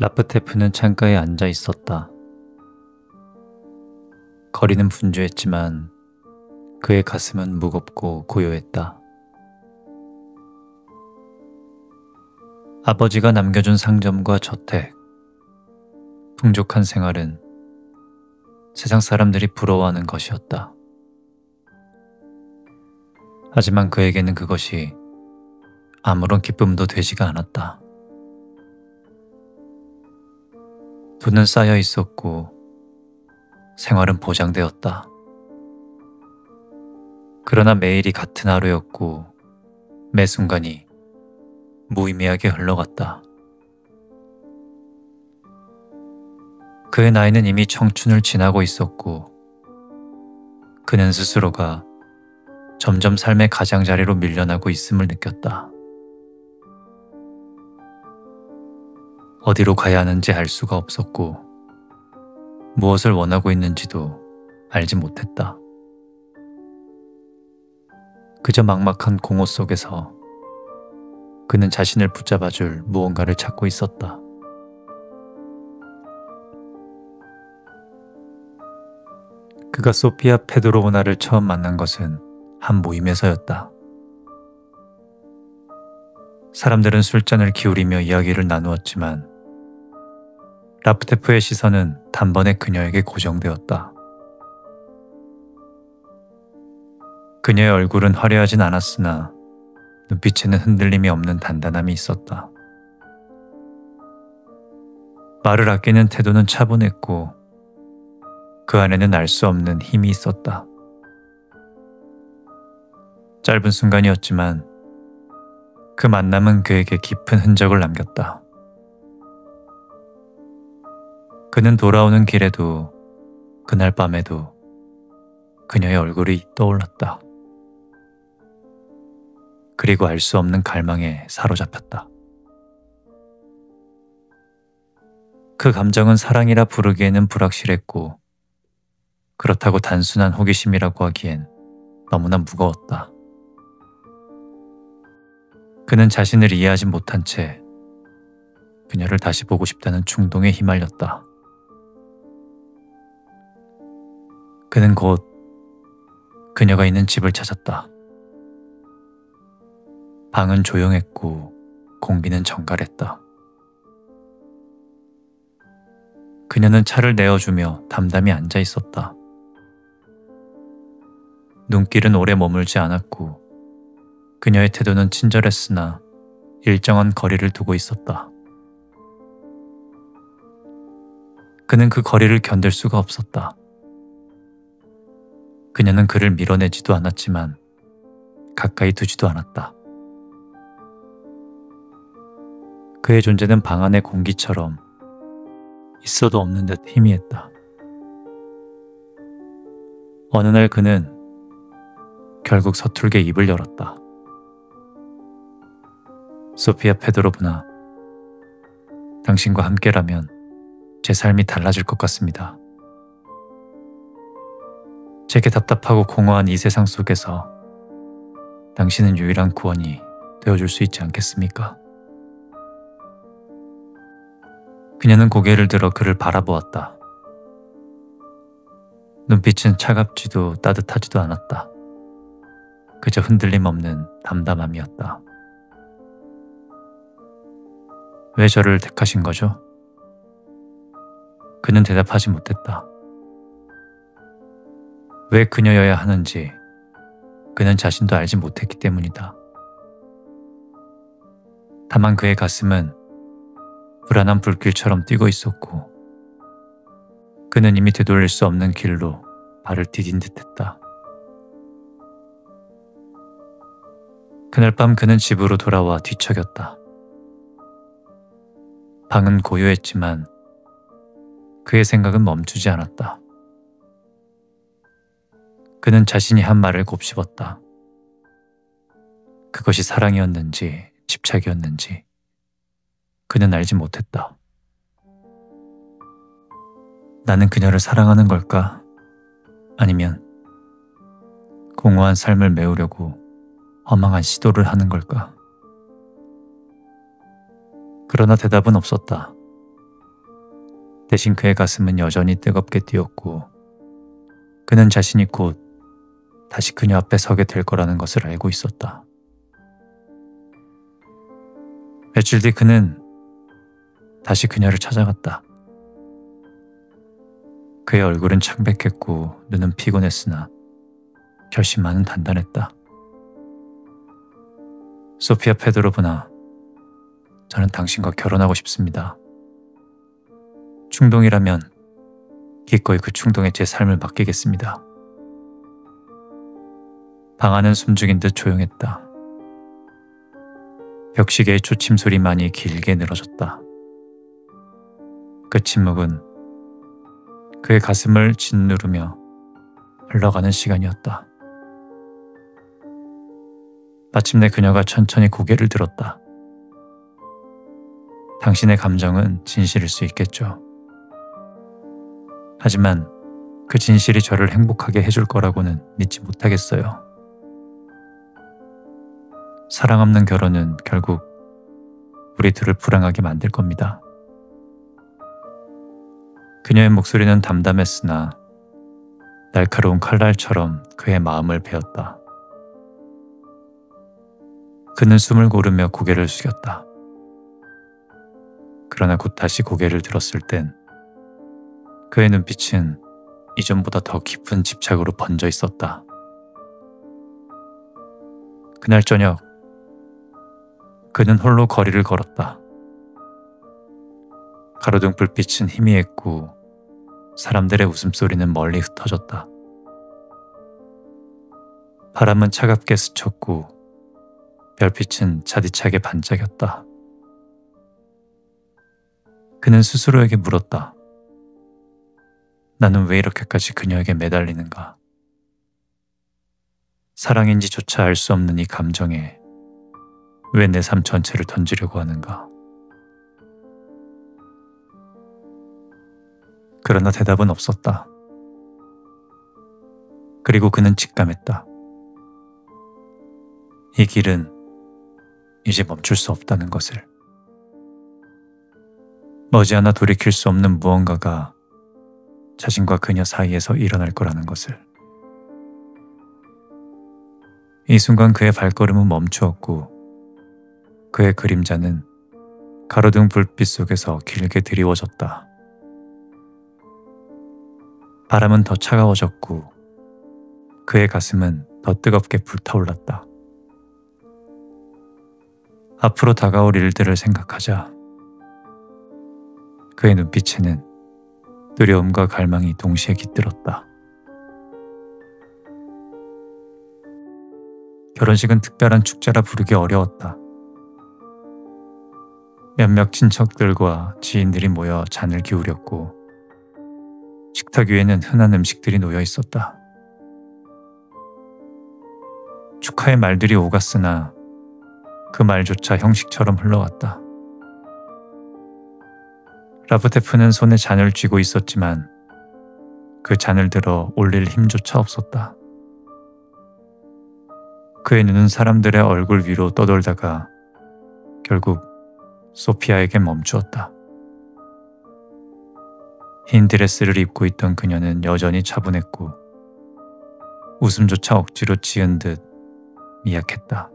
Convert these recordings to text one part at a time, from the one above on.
라프테프는 창가에 앉아 있었다. 거리는 분주했지만 그의 가슴은 무겁고 고요했다. 아버지가 남겨준 상점과 저택, 풍족한 생활은 세상 사람들이 부러워하는 것이었다. 하지만 그에게는 그것이 아무런 기쁨도 되지가 않았다. 돈은 쌓여 있었고 생활은 보장되었다. 그러나 매일이 같은 하루였고 매 순간이 무의미하게 흘러갔다. 그의 나이는 이미 청춘을 지나고 있었고 그는 스스로가 점점 삶의 가장자리로 밀려나고 있음을 느꼈다. 어디로 가야 하는지 알 수가 없었고 무엇을 원하고 있는지도 알지 못했다. 그저 막막한 공허 속에서 그는 자신을 붙잡아줄 무언가를 찾고 있었다. 그가 소피아 페도로브나를 처음 만난 것은 한 모임에서였다. 사람들은 술잔을 기울이며 이야기를 나누었지만 라프테프의 시선은 단번에 그녀에게 고정되었다. 그녀의 얼굴은 화려하진 않았으나 눈빛에는 흔들림이 없는 단단함이 있었다. 말을 아끼는 태도는 차분했고 그 안에는 알 수 없는 힘이 있었다. 짧은 순간이었지만 그 만남은 그에게 깊은 흔적을 남겼다. 그는 돌아오는 길에도 그날 밤에도 그녀의 얼굴이 떠올랐다. 그리고 알 수 없는 갈망에 사로잡혔다. 그 감정은 사랑이라 부르기에는 불확실했고 그렇다고 단순한 호기심이라고 하기엔 너무나 무거웠다. 그는 자신을 이해하지 못한 채 그녀를 다시 보고 싶다는 충동에 휘말렸다. 그는 곧 그녀가 있는 집을 찾았다. 방은 조용했고 공기는 정갈했다. 그녀는 차를 내어주며 담담히 앉아 있었다. 눈길은 오래 머물지 않았고 그녀의 태도는 친절했으나 일정한 거리를 두고 있었다. 그는 그 거리를 견딜 수가 없었다. 그녀는 그를 밀어내지도 않았지만 가까이 두지도 않았다. 그의 존재는 방 안의 공기처럼 있어도 없는 듯 희미했다. 어느 날 그는 결국 서툴게 입을 열었다. 소피아 페도로브나, 당신과 함께라면 제 삶이 달라질 것 같습니다. 제게 답답하고 공허한 이 세상 속에서 당신은 유일한 구원이 되어줄 수 있지 않겠습니까? 그녀는 고개를 들어 그를 바라보았다. 눈빛은 차갑지도 따뜻하지도 않았다. 그저 흔들림 없는 담담함이었다. 왜 저를 택하신 거죠? 그는 대답하지 못했다. 왜 그녀여야 하는지 그는 자신도 알지 못했기 때문이다. 다만 그의 가슴은 불안한 불길처럼 뛰고 있었고 그는 이미 되돌릴 수 없는 길로 발을 디딘 듯했다. 그날 밤 그는 집으로 돌아와 뒤척였다. 방은 고요했지만 그의 생각은 멈추지 않았다. 그는 자신이 한 말을 곱씹었다. 그것이 사랑이었는지 집착이었는지 그는 알지 못했다. 나는 그녀를 사랑하는 걸까? 아니면 공허한 삶을 메우려고 허망한 시도를 하는 걸까? 그러나 대답은 없었다. 대신 그의 가슴은 여전히 뜨겁게 뛰었고 그는 자신이 곧 다시 그녀 앞에 서게 될 거라는 것을 알고 있었다. 며칠 뒤 그는 다시 그녀를 찾아갔다. 그의 얼굴은 창백했고 눈은 피곤했으나 결심만은 단단했다. 소피아 페도로브나, 저는 당신과 결혼하고 싶습니다. 충동이라면 기꺼이 그 충동에 제 삶을 맡기겠습니다. 방 안은 숨죽인 듯 조용했다. 벽시계의 초침 소리만이 길게 늘어졌다. 그 침묵은 그의 가슴을 짓누르며 흘러가는 시간이었다. 마침내 그녀가 천천히 고개를 들었다. 당신의 감정은 진실일 수 있겠죠. 하지만 그 진실이 저를 행복하게 해줄 거라고는 믿지 못하겠어요. 사랑 없는 결혼은 결국 우리 둘을 불행하게 만들 겁니다. 그녀의 목소리는 담담했으나 날카로운 칼날처럼 그의 마음을 베었다. 그는 숨을 고르며 고개를 숙였다. 그러나 곧 다시 고개를 들었을 땐 그의 눈빛은 이전보다 더 깊은 집착으로 번져 있었다. 그날 저녁, 그는 홀로 거리를 걸었다. 가로등 불빛은 희미했고 사람들의 웃음소리는 멀리 흩어졌다. 바람은 차갑게 스쳤고 별빛은 차디차게 반짝였다. 그는 스스로에게 물었다. 나는 왜 이렇게까지 그녀에게 매달리는가? 사랑인지조차 알 수 없는 이 감정에 왜 내 삶 전체를 던지려고 하는가? 그러나 대답은 없었다. 그리고 그는 직감했다. 이 길은 이제 멈출 수 없다는 것을. 머지않아 돌이킬 수 없는 무언가가 자신과 그녀 사이에서 일어날 거라는 것을. 이 순간 그의 발걸음은 멈추었고 그의 그림자는 가로등 불빛 속에서 길게 드리워졌다. 바람은 더 차가워졌고 그의 가슴은 더 뜨겁게 불타올랐다. 앞으로 다가올 일들을 생각하자 그의 눈빛에는 두려움과 갈망이 동시에 깃들었다. 결혼식은 특별한 축제라 부르기 어려웠다. 몇몇 친척들과 지인들이 모여 잔을 기울였고 식탁 위에는 흔한 음식들이 놓여 있었다. 축하의 말들이 오갔으나 그 말조차 형식처럼 흘러갔다. 라브테프는 손에 잔을 쥐고 있었지만 그 잔을 들어 올릴 힘조차 없었다. 그의 눈은 사람들의 얼굴 위로 떠돌다가 결국 소피아에게 멈추었다. 흰 드레스를 입고 있던 그녀는 여전히 차분했고 웃음조차 억지로 지은 듯 미약했다.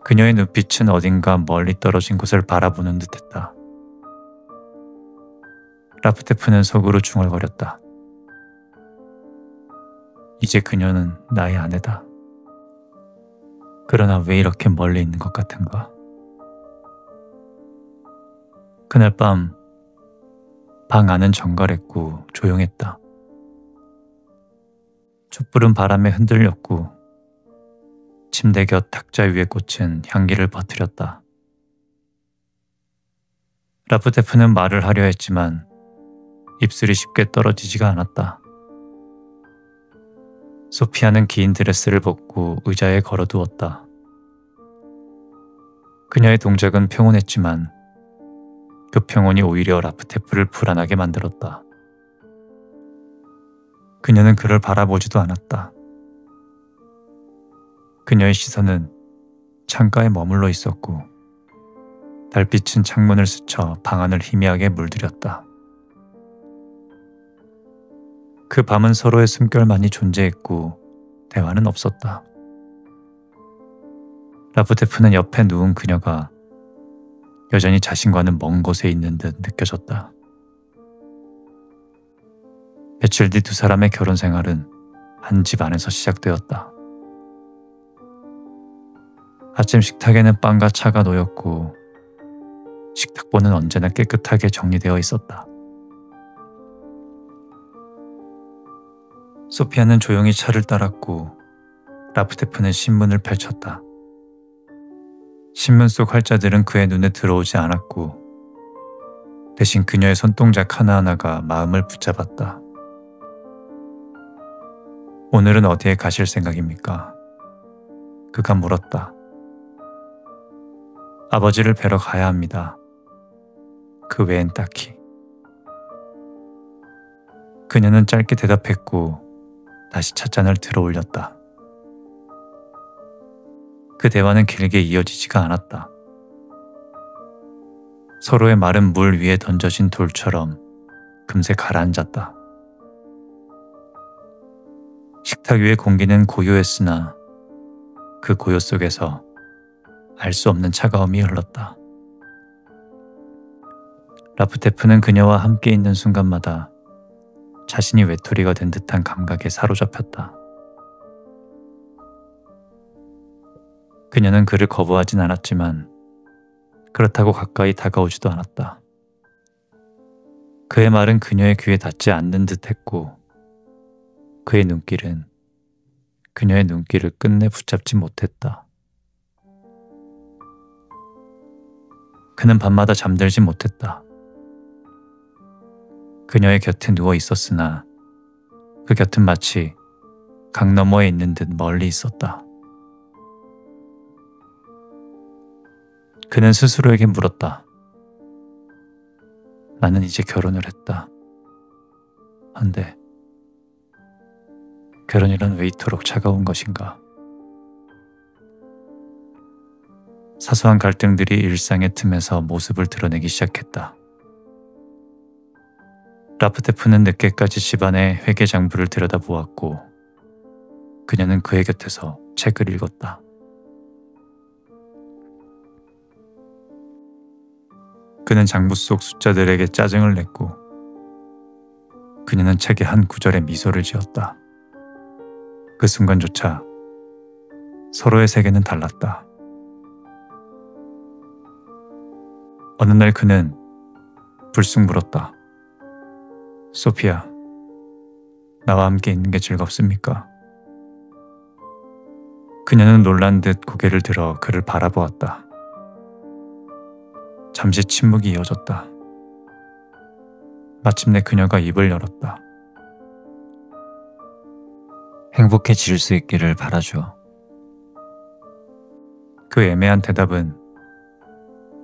그녀의 눈빛은 어딘가 멀리 떨어진 곳을 바라보는 듯했다. 라프테프는 속으로 중얼거렸다. 이제 그녀는 나의 아내다. 그러나 왜 이렇게 멀리 있는 것 같은가? 그날 밤, 방 안은 정갈했고 조용했다. 촛불은 바람에 흔들렸고 침대 곁 탁자 위의 꽃은 향기를 퍼뜨렸다. 라프테프는 말을 하려 했지만 입술이 쉽게 떨어지지가 않았다. 소피아는 긴 드레스를 벗고 의자에 걸어두었다. 그녀의 동작은 평온했지만 그 평온이 오히려 라프테프를 불안하게 만들었다. 그녀는 그를 바라보지도 않았다. 그녀의 시선은 창가에 머물러 있었고 달빛은 창문을 스쳐 방안을 희미하게 물들였다. 그 밤은 서로의 숨결만이 존재했고 대화는 없었다. 라프테프는 옆에 누운 그녀가 여전히 자신과는 먼 곳에 있는 듯 느껴졌다. 며칠 뒤 두 사람의 결혼 생활은 한 집 안에서 시작되었다. 아침 식탁에는 빵과 차가 놓였고 식탁보는 언제나 깨끗하게 정리되어 있었다. 소피아는 조용히 차를 따랐고 라프테프는 신문을 펼쳤다. 신문 속 활자들은 그의 눈에 들어오지 않았고 대신 그녀의 손동작 하나하나가 마음을 붙잡았다. 오늘은 어디에 가실 생각입니까? 그가 물었다. 아버지를 뵈러 가야 합니다. 그 외엔 딱히. 그녀는 짧게 대답했고 다시 찻잔을 들어 올렸다. 그 대화는 길게 이어지지가 않았다. 서로의 마른 물 위에 던져진 돌처럼 금세 가라앉았다. 식탁 위의 공기는 고요했으나 그 고요 속에서 알 수 없는 차가움이 흘렀다. 라프테프는 그녀와 함께 있는 순간마다 자신이 외톨이가 된 듯한 감각에 사로잡혔다. 그녀는 그를 거부하진 않았지만 그렇다고 가까이 다가오지도 않았다. 그의 말은 그녀의 귀에 닿지 않는 듯 했고 그의 눈길은 그녀의 눈길을 끝내 붙잡지 못했다. 그는 밤마다 잠들지 못했다. 그녀의 곁에 누워 있었으나 그 곁은 마치 강 너머에 있는 듯 멀리 있었다. 그는 스스로에게 물었다. 나는 이제 결혼을 했다. 한데 결혼이란 왜 이토록 차가운 것인가? 사소한 갈등들이 일상의 틈에서 모습을 드러내기 시작했다. 라프테프는 늦게까지 집안의 회계장부를 들여다보았고 그녀는 그의 곁에서 책을 읽었다. 그는 장부 속 숫자들에게 짜증을 냈고 그녀는 책의 한 구절에 미소를 지었다. 그 순간조차 서로의 세계는 달랐다. 어느 날 그는 불쑥 물었다. 소피아, 나와 함께 있는 게 즐겁습니까? 그녀는 놀란 듯 고개를 들어 그를 바라보았다. 잠시 침묵이 이어졌다. 마침내 그녀가 입을 열었다. 행복해질 수 있기를 바라죠. 그 애매한 대답은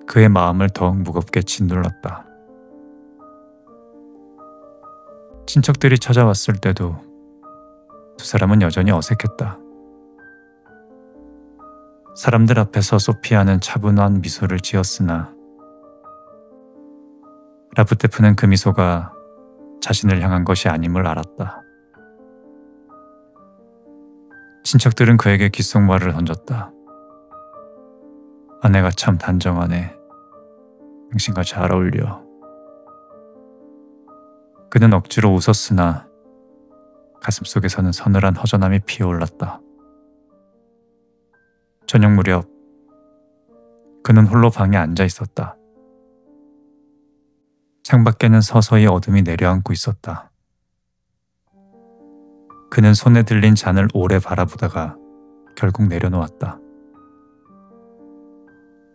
그의 마음을 더욱 무겁게 짓눌렀다. 친척들이 찾아왔을 때도 두 사람은 여전히 어색했다. 사람들 앞에서 소피아는 차분한 미소를 지었으나 라프테프는 그 미소가 자신을 향한 것이 아님을 알았다. 친척들은 그에게 귓속말을 던졌다. 아내가 참 단정하네. 당신과 잘 어울려. 그는 억지로 웃었으나 가슴속에서는 서늘한 허전함이 피어올랐다. 저녁 무렵 그는 홀로 방에 앉아 있었다. 창밖에는 서서히 어둠이 내려앉고 있었다. 그는 손에 들린 잔을 오래 바라보다가 결국 내려놓았다.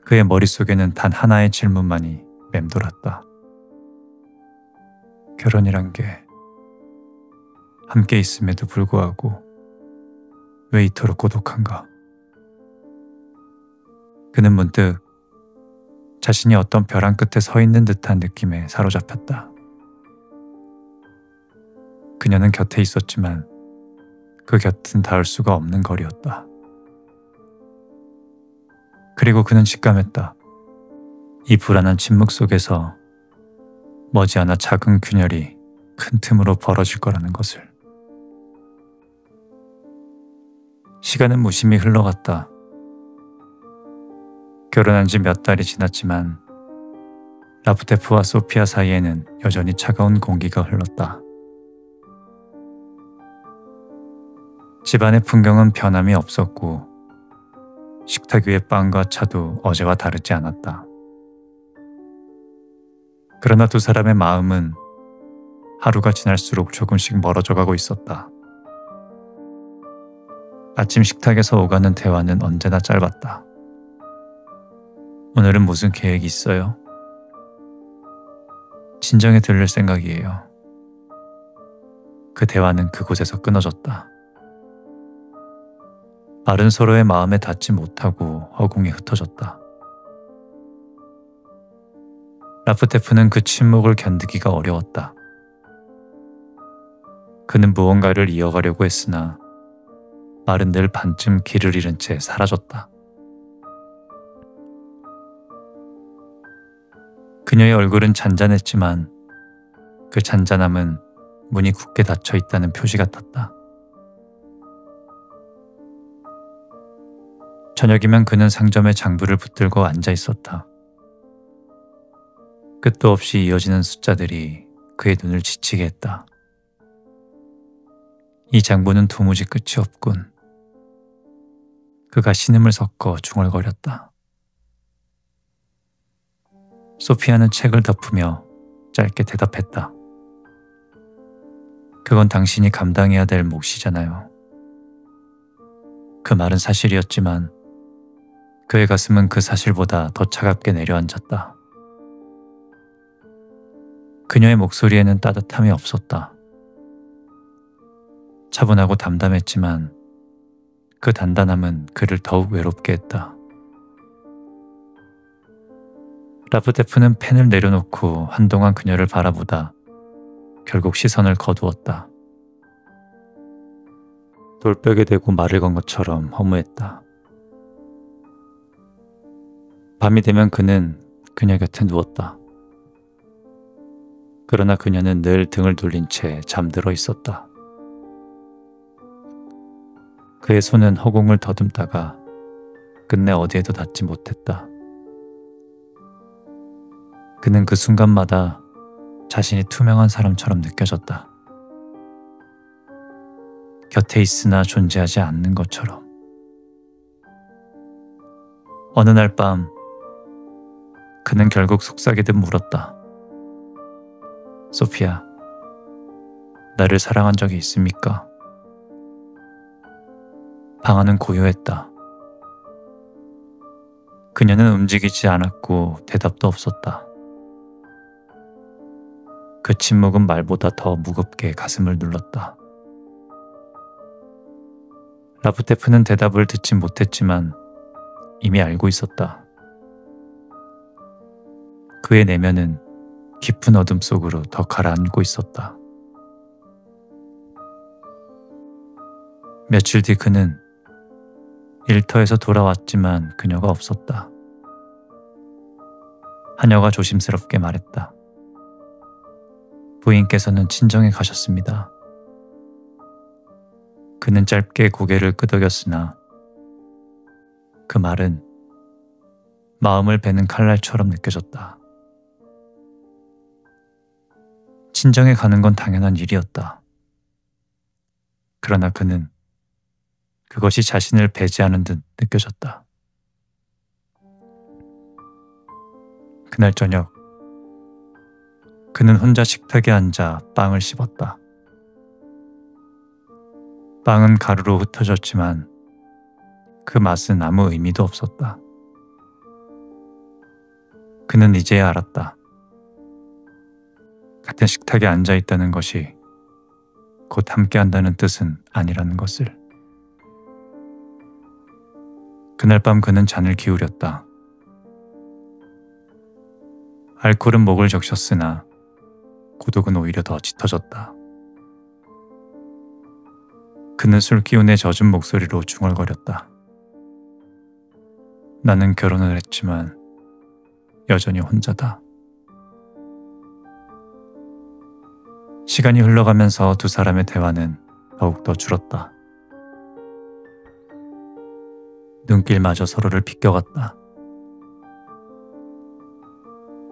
그의 머릿속에는 단 하나의 질문만이 맴돌았다. 결혼이란 게 함께 있음에도 불구하고 왜 이토록 고독한가? 그는 문득 자신이 어떤 벼랑 끝에 서 있는 듯한 느낌에 사로잡혔다. 그녀는 곁에 있었지만 그 곁은 닿을 수가 없는 거리였다. 그리고 그는 직감했다. 이 불안한 침묵 속에서 머지않아 작은 균열이 큰 틈으로 벌어질 거라는 것을. 시간은 무심히 흘러갔다. 결혼한 지 몇 달이 지났지만 라프테프와 소피아 사이에는 여전히 차가운 공기가 흘렀다. 집안의 풍경은 변함이 없었고 식탁 위의 빵과 차도 어제와 다르지 않았다. 그러나 두 사람의 마음은 하루가 지날수록 조금씩 멀어져 가고 있었다. 아침 식탁에서 오가는 대화는 언제나 짧았다. 오늘은 무슨 계획이 있어요? 친정에 들를 생각이에요. 그 대화는 그곳에서 끊어졌다. 말은 서로의 마음에 닿지 못하고 허공에 흩어졌다. 라프테프는 그 침묵을 견디기가 어려웠다. 그는 무언가를 이어가려고 했으나 말은 늘 반쯤 길을 잃은 채 사라졌다. 그녀의 얼굴은 잔잔했지만 그 잔잔함은 문이 굳게 닫혀 있다는 표시 같았다. 저녁이면 그는 상점에 장부를 붙들고 앉아 있었다. 끝도 없이 이어지는 숫자들이 그의 눈을 지치게 했다. 이 장부는 도무지 끝이 없군. 그가 신음을 섞어 중얼거렸다. 소피아는 책을 덮으며 짧게 대답했다. 그건 당신이 감당해야 될 몫이잖아요. 그 말은 사실이었지만 그의 가슴은 그 사실보다 더 차갑게 내려앉았다. 그녀의 목소리에는 따뜻함이 없었다. 차분하고 담담했지만 그 단단함은 그를 더욱 외롭게 했다. 라프테프는 펜을 내려놓고 한동안 그녀를 바라보다 결국 시선을 거두었다. 돌벽에 대고 말을 건 것처럼 허무했다. 밤이 되면 그는 그녀 곁에 누웠다. 그러나 그녀는 늘 등을 돌린 채 잠들어 있었다. 그의 손은 허공을 더듬다가 끝내 어디에도 닿지 못했다. 그는 그 순간마다 자신이 투명한 사람처럼 느껴졌다. 곁에 있으나 존재하지 않는 것처럼. 어느 날 밤 그는 결국 속삭이듯 물었다. 소피아, 나를 사랑한 적이 있습니까? 방 안은 고요했다. 그녀는 움직이지 않았고 대답도 없었다. 그 침묵은 말보다 더 무겁게 가슴을 눌렀다. 라프테프는 대답을 듣지 못했지만 이미 알고 있었다. 그의 내면은 깊은 어둠 속으로 더 가라앉고 있었다. 며칠 뒤 그는 일터에서 돌아왔지만 그녀가 없었다. 하녀가 조심스럽게 말했다. 부인께서는 친정에 가셨습니다. 그는 짧게 고개를 끄덕였으나 그 말은 마음을 베는 칼날처럼 느껴졌다. 친정에 가는 건 당연한 일이었다. 그러나 그는 그것이 자신을 배제하는 듯 느껴졌다. 그날 저녁 그는 혼자 식탁에 앉아 빵을 씹었다. 빵은 가루로 흩어졌지만 그 맛은 아무 의미도 없었다. 그는 이제야 알았다. 같은 식탁에 앉아 있다는 것이 곧 함께 한다는 뜻은 아니라는 것을. 그날 밤 그는 잔을 기울였다. 알코올은 목을 적셨으나 고독은 오히려 더 짙어졌다. 그는 술 기운에 젖은 목소리로 중얼거렸다. 나는 결혼을 했지만 여전히 혼자다. 시간이 흘러가면서 두 사람의 대화는 더욱더 줄었다. 눈길마저 서로를 비껴갔다.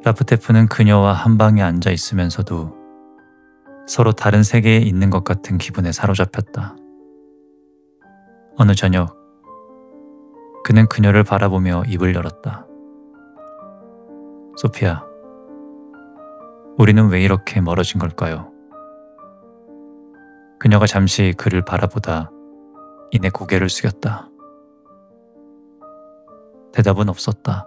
라프테프는 그녀와 한 방에 앉아 있으면서도 서로 다른 세계에 있는 것 같은 기분에 사로잡혔다. 어느 저녁, 그는 그녀를 바라보며 입을 열었다. 소피아, 우리는 왜 이렇게 멀어진 걸까요? 그녀가 잠시 그를 바라보다 이내 고개를 숙였다. 대답은 없었다.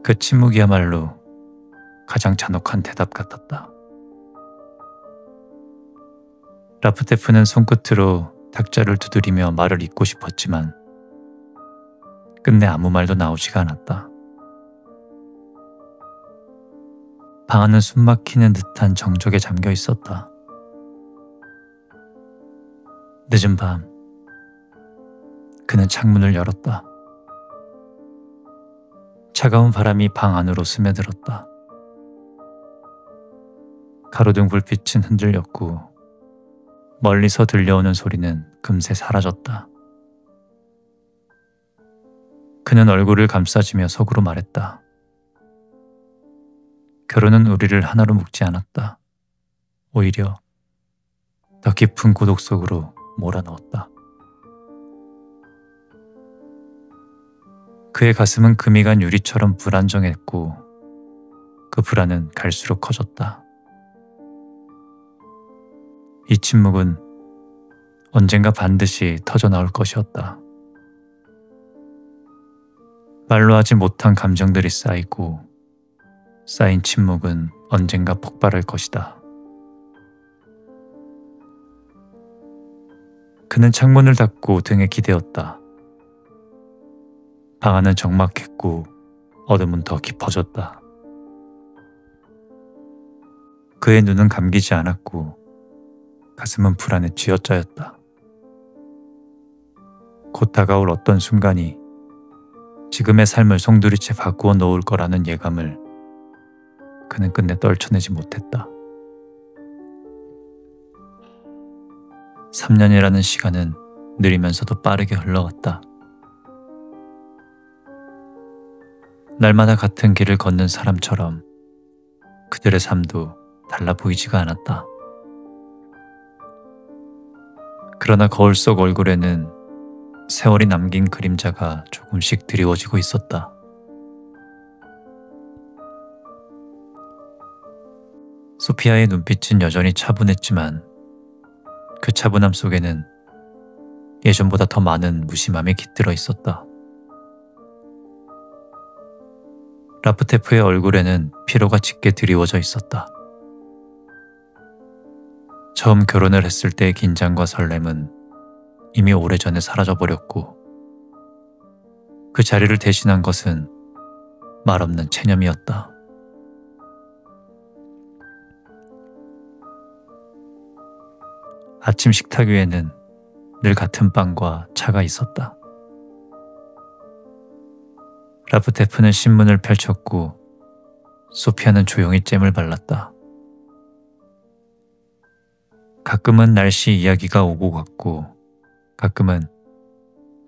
그 침묵이야말로 가장 잔혹한 대답 같았다. 라프테프는 손끝으로 탁자를 두드리며 말을 잇고 싶었지만 끝내 아무 말도 나오지가 않았다. 방 안은 숨막히는 듯한 정적에 잠겨 있었다. 늦은 밤, 그는 창문을 열었다. 차가운 바람이 방 안으로 스며들었다. 가로등 불빛은 흔들렸고 멀리서 들려오는 소리는 금세 사라졌다. 그는 얼굴을 감싸주며 속으로 말했다. 결혼은 우리를 하나로 묶지 않았다. 오히려 더 깊은 고독 속으로 몰아넣었다. 그의 가슴은 금이 간 유리처럼 불안정했고 그 불안은 갈수록 커졌다. 이 침묵은 언젠가 반드시 터져나올 것이었다. 말로 하지 못한 감정들이 쌓이고 쌓인 침묵은 언젠가 폭발할 것이다. 그는 창문을 닫고 등에 기대었다. 방 안은 적막했고 어둠은 더 깊어졌다. 그의 눈은 감기지 않았고 가슴은 불안에 쥐어짜였다. 곧 다가올 어떤 순간이 지금의 삶을 송두리째 바꾸어 놓을 거라는 예감을 그는 끝내 떨쳐내지 못했다. 3년이라는 시간은 느리면서도 빠르게 흘러갔다. 날마다 같은 길을 걷는 사람처럼 그들의 삶도 달라 보이지가 않았다. 그러나 거울 속 얼굴에는 세월이 남긴 그림자가 조금씩 드리워지고 있었다. 소피아의 눈빛은 여전히 차분했지만 그 차분함 속에는 예전보다 더 많은 무심함이 깃들어 있었다. 라프테프의 얼굴에는 피로가 짙게 드리워져 있었다. 처음 결혼을 했을 때의 긴장과 설렘은 이미 오래전에 사라져버렸고 그 자리를 대신한 것은 말없는 체념이었다. 아침 식탁 위에는 늘 같은 빵과 차가 있었다. 라프테프는 신문을 펼쳤고 소피아는 조용히 잼을 발랐다. 가끔은 날씨 이야기가 오고 갔고 가끔은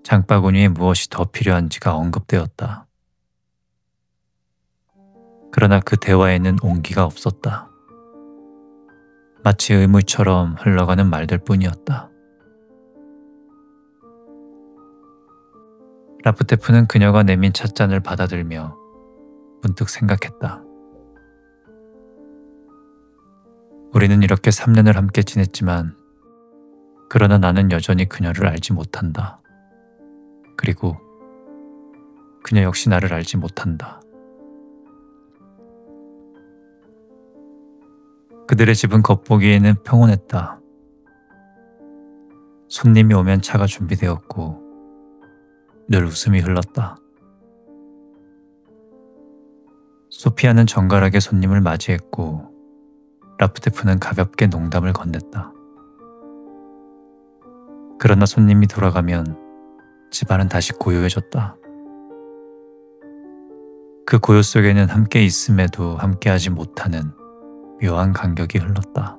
장바구니에 무엇이 더 필요한지가 언급되었다. 그러나 그 대화에는 온기가 없었다. 마치 의무처럼 흘러가는 말들 뿐이었다. 라프테프는 그녀가 내민 찻잔을 받아들며 문득 생각했다. 우리는 이렇게 3년을 함께 지냈지만 그러나 나는 여전히 그녀를 알지 못한다. 그리고 그녀 역시 나를 알지 못한다. 그들의 집은 겉보기에는 평온했다. 손님이 오면 차가 준비되었고 늘 웃음이 흘렀다. 소피아는 정갈하게 손님을 맞이했고 라프테프는 가볍게 농담을 건넸다. 그러나 손님이 돌아가면 집안은 다시 고요해졌다. 그 고요 속에는 함께 있음에도 함께하지 못하는 묘한 간격이 흘렀다.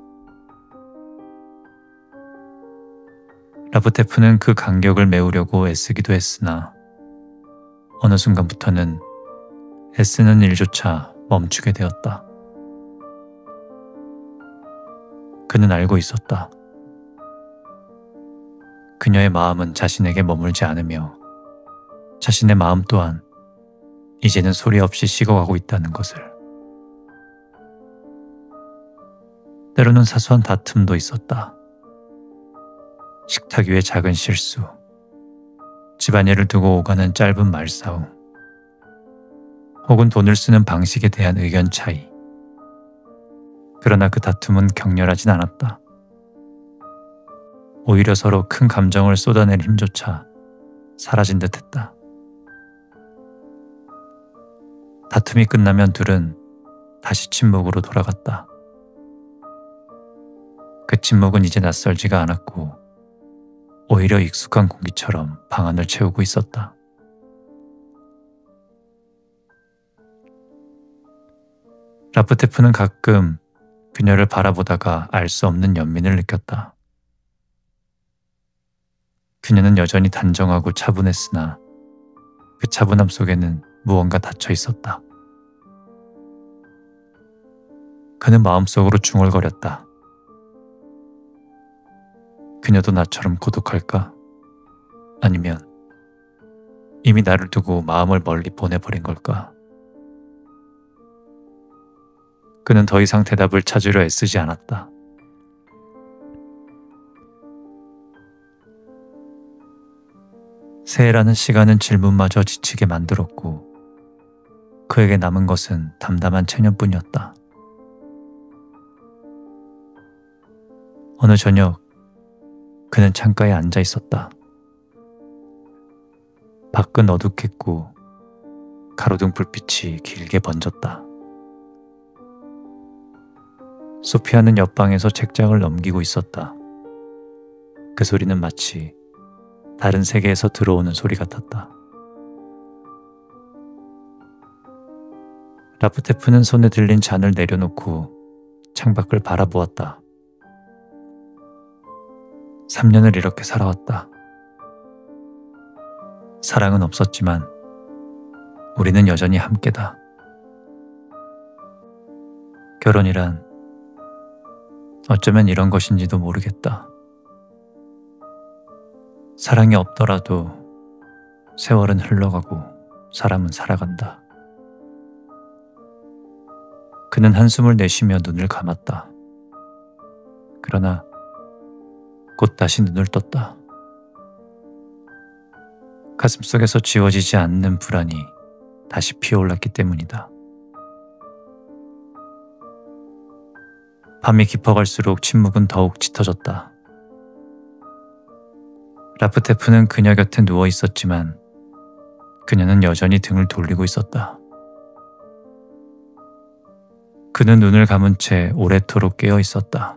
라프테프는 그 간격을 메우려고 애쓰기도 했으나 어느 순간부터는 애쓰는 일조차 멈추게 되었다. 그는 알고 있었다. 그녀의 마음은 자신에게 머물지 않으며 자신의 마음 또한 이제는 소리 없이 식어가고 있다는 것을. 때로는 사소한 다툼도 있었다. 식탁 위의 작은 실수, 집안일을 두고 오가는 짧은 말싸움, 혹은 돈을 쓰는 방식에 대한 의견 차이. 그러나 그 다툼은 격렬하진 않았다. 오히려 서로 큰 감정을 쏟아낼 힘조차 사라진 듯했다. 다툼이 끝나면 둘은 다시 침묵으로 돌아갔다. 그 침묵은 이제 낯설지가 않았고 오히려 익숙한 공기처럼 방 안을 채우고 있었다. 라프테프는 가끔 그녀를 바라보다가 알 수 없는 연민을 느꼈다. 그녀는 여전히 단정하고 차분했으나 그 차분함 속에는 무언가 닫혀 있었다. 그는 마음속으로 중얼거렸다. 그녀도 나처럼 고독할까? 아니면 이미 나를 두고 마음을 멀리 보내버린 걸까? 그는 더 이상 대답을 찾으려 애쓰지 않았다. 새해라는 시간은 질문마저 지치게 만들었고 그에게 남은 것은 담담한 체념뿐이었다. 어느 저녁 그는 창가에 앉아 있었다. 밖은 어둑했고 가로등 불빛이 길게 번졌다. 소피아는 옆방에서 책장을 넘기고 있었다. 그 소리는 마치 다른 세계에서 들어오는 소리 같았다. 라프테프는 손에 들린 잔을 내려놓고 창밖을 바라보았다. 3년을 이렇게 살아왔다. 사랑은 없었지만 우리는 여전히 함께다. 결혼이란 어쩌면 이런 것인지도 모르겠다. 사랑이 없더라도 세월은 흘러가고 사람은 살아간다. 그는 한숨을 내쉬며 눈을 감았다. 그러나 곧 다시 눈을 떴다. 가슴속에서 지워지지 않는 불안이 다시 피어올랐기 때문이다. 밤이 깊어갈수록 침묵은 더욱 짙어졌다. 라프테프는 그녀 곁에 누워 있었지만 그녀는 여전히 등을 돌리고 있었다. 그는 눈을 감은 채 오래도록 깨어 있었다.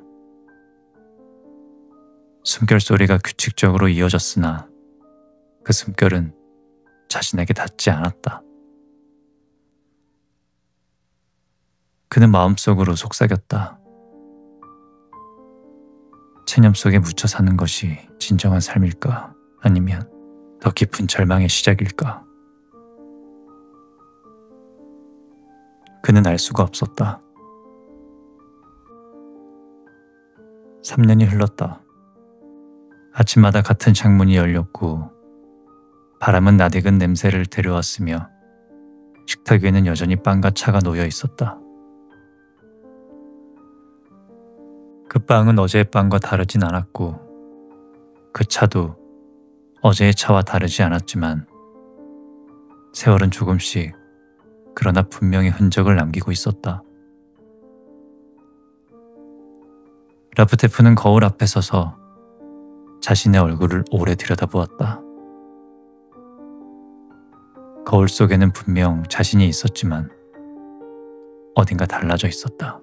숨결 소리가 규칙적으로 이어졌으나 그 숨결은 자신에게 닿지 않았다. 그는 마음속으로 속삭였다. 체념 속에 묻혀 사는 것이 진정한 삶일까? 아니면 더 깊은 절망의 시작일까? 그는 알 수가 없었다. 3년이 흘렀다. 아침마다 같은 창문이 열렸고 바람은 낯익은 냄새를 데려왔으며 식탁 위에는 여전히 빵과 차가 놓여 있었다. 그 빵은 어제의 빵과 다르진 않았고 그 차도 어제의 차와 다르지 않았지만 세월은 조금씩 그러나 분명히 흔적을 남기고 있었다. 라프테프는 거울 앞에 서서 자신의 얼굴을 오래 들여다보았다. 거울 속에는 분명 자신이 있었지만 어딘가 달라져 있었다.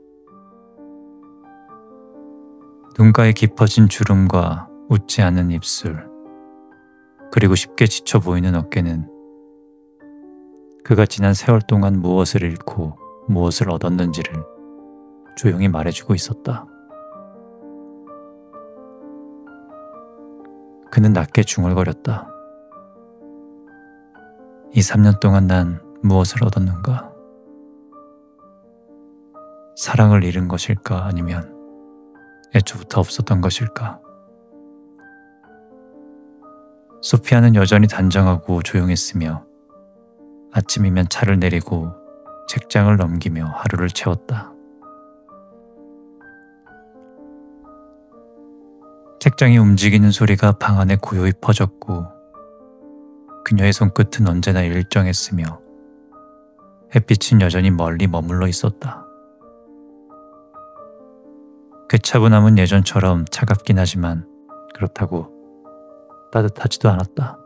눈가에 깊어진 주름과 웃지 않은 입술, 그리고 쉽게 지쳐 보이는 어깨는 그가 지난 세월 동안 무엇을 잃고 무엇을 얻었는지를 조용히 말해주고 있었다. 그는 낮게 중얼거렸다. 이 3년 동안 난 무엇을 얻었는가? 사랑을 잃은 것일까? 아니면 애초부터 없었던 것일까? 소피아는 여전히 단정하고 조용했으며 아침이면 차를 내리고 책장을 넘기며 하루를 채웠다. 책장이 움직이는 소리가 방 안에 고요히 퍼졌고 그녀의 손끝은 언제나 일정했으며 햇빛은 여전히 멀리 머물러 있었다. 그 차분함은 예전처럼 차갑긴 하지만 그렇다고 따뜻하지도 않았다.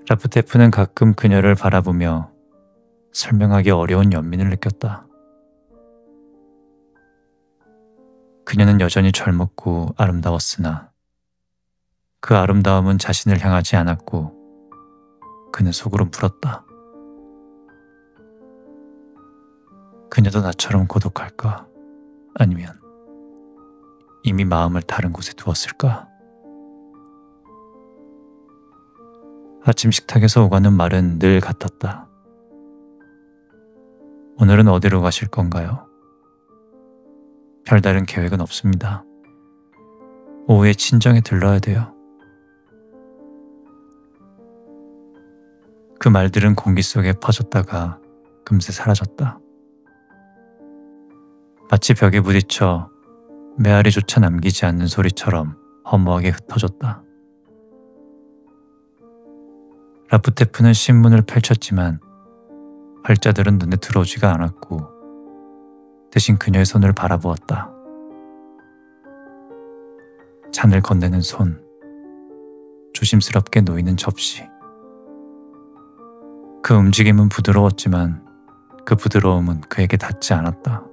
라프테프는 가끔 그녀를 바라보며 설명하기 어려운 연민을 느꼈다. 그녀는 여전히 젊었고 아름다웠으나 그 아름다움은 자신을 향하지 않았고 그는 속으로 물었다. 그녀도 나처럼 고독할까? 아니면 이미 마음을 다른 곳에 두었을까? 아침 식탁에서 오가는 말은 늘 같았다. 오늘은 어디로 가실 건가요? 별다른 계획은 없습니다. 오후에 친정에 들러야 돼요. 그 말들은 공기 속에 퍼졌다가 금세 사라졌다. 마치 벽에 부딪혀 메아리조차 남기지 않는 소리처럼 허무하게 흩어졌다. 라프테프는 신문을 펼쳤지만 활자들은 눈에 들어오지가 않았고 대신 그녀의 손을 바라보았다. 잔을 건네는 손, 조심스럽게 놓이는 접시. 그 움직임은 부드러웠지만 그 부드러움은 그에게 닿지 않았다.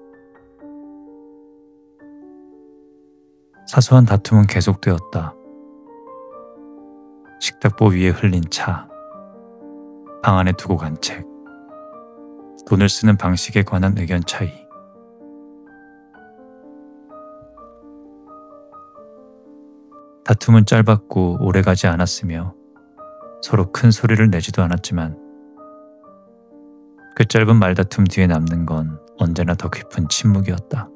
사소한 다툼은 계속되었다. 식탁보 위에 흘린 차, 방 안에 두고 간 책, 돈을 쓰는 방식에 관한 의견 차이. 다툼은 짧았고 오래가지 않았으며 서로 큰 소리를 내지도 않았지만 그 짧은 말다툼 뒤에 남는 건 언제나 더 깊은 침묵이었다.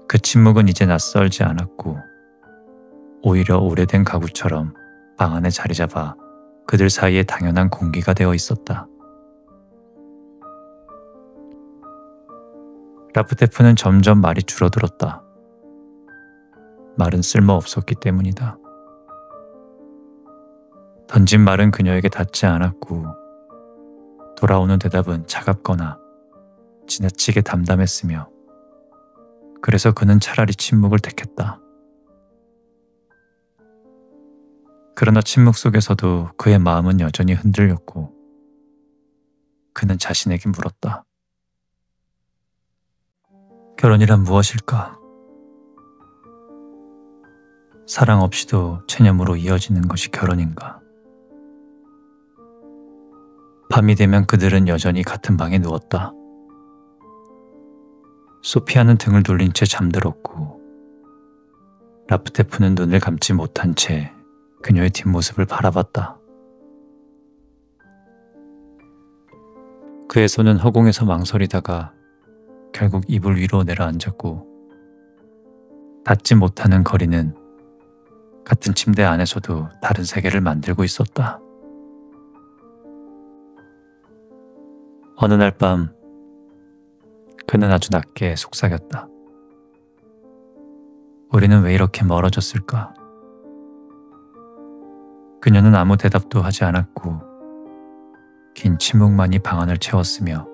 그 침묵은 이제 낯설지 않았고 오히려 오래된 가구처럼 방 안에 자리 잡아 그들 사이에 당연한 공기가 되어 있었다. 라프테프는 점점 말이 줄어들었다. 말은 쓸모없었기 때문이다. 던진 말은 그녀에게 닿지 않았고 돌아오는 대답은 차갑거나 지나치게 담담했으며 그래서 그는 차라리 침묵을 택했다. 그러나 침묵 속에서도 그의 마음은 여전히 흔들렸고 그는 자신에게 물었다. 결혼이란 무엇일까? 사랑 없이도 체념으로 이어지는 것이 결혼인가? 밤이 되면 그들은 여전히 같은 방에 누웠다. 소피아는 등을 돌린 채 잠들었고 라프테프는 눈을 감지 못한 채 그녀의 뒷모습을 바라봤다. 그의 손은 허공에서 망설이다가 결국 이불 위로 내려앉았고 닿지 못하는 거리는 같은 침대 안에서도 다른 세계를 만들고 있었다. 어느 날 밤 그는 아주 낮게 속삭였다. 우리는 왜 이렇게 멀어졌을까? 그녀는 아무 대답도 하지 않았고 긴 침묵만이 방안을 채웠으며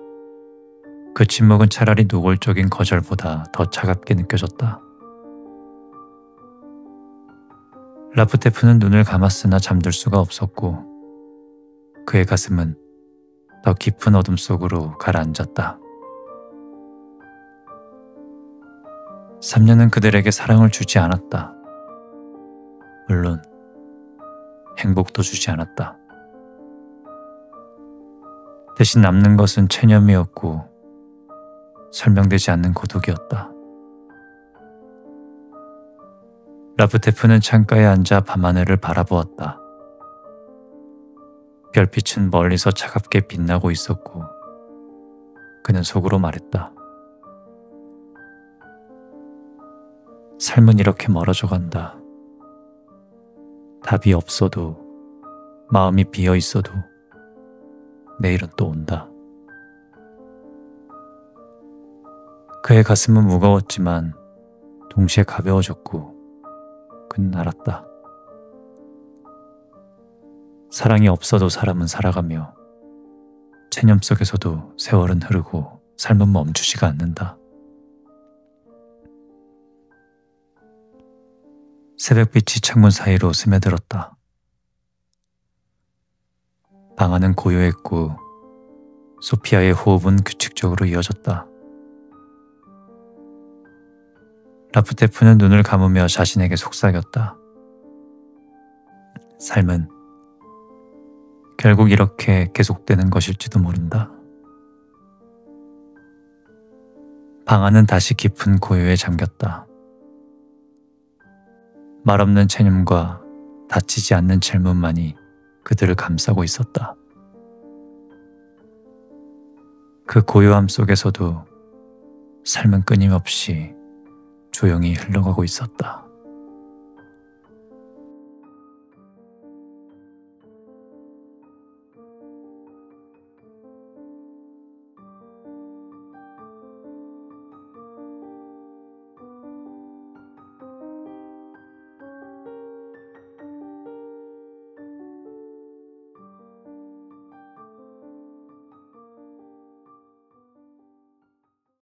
그 침묵은 차라리 노골적인 거절보다 더 차갑게 느껴졌다. 라프테프는 눈을 감았으나 잠들 수가 없었고 그의 가슴은 더 깊은 어둠 속으로 가라앉았다. 3년은 그들에게 사랑을 주지 않았다. 물론 행복도 주지 않았다. 대신 남는 것은 체념이었고 설명되지 않는 고독이었다. 라프테프는 창가에 앉아 밤하늘을 바라보았다. 별빛은 멀리서 차갑게 빛나고 있었고 그는 속으로 말했다. 삶은 이렇게 멀어져 간다. 답이 없어도, 마음이 비어 있어도 내일은 또 온다. 그의 가슴은 무거웠지만 동시에 가벼워졌고 그는 알았다. 사랑이 없어도 사람은 살아가며 체념 속에서도 세월은 흐르고 삶은 멈추지가 않는다. 새벽빛이 창문 사이로 스며들었다. 방 안은 고요했고 소피아의 호흡은 규칙적으로 이어졌다. 라프테프는 눈을 감으며 자신에게 속삭였다. 삶은 결국 이렇게 계속되는 것일지도 모른다. 방 안은 다시 깊은 고요에 잠겼다. 말없는 체념과 닫히지 않는 질문만이 그들을 감싸고 있었다. 그 고요함 속에서도 삶은 끊임없이 조용히 흘러가고 있었다.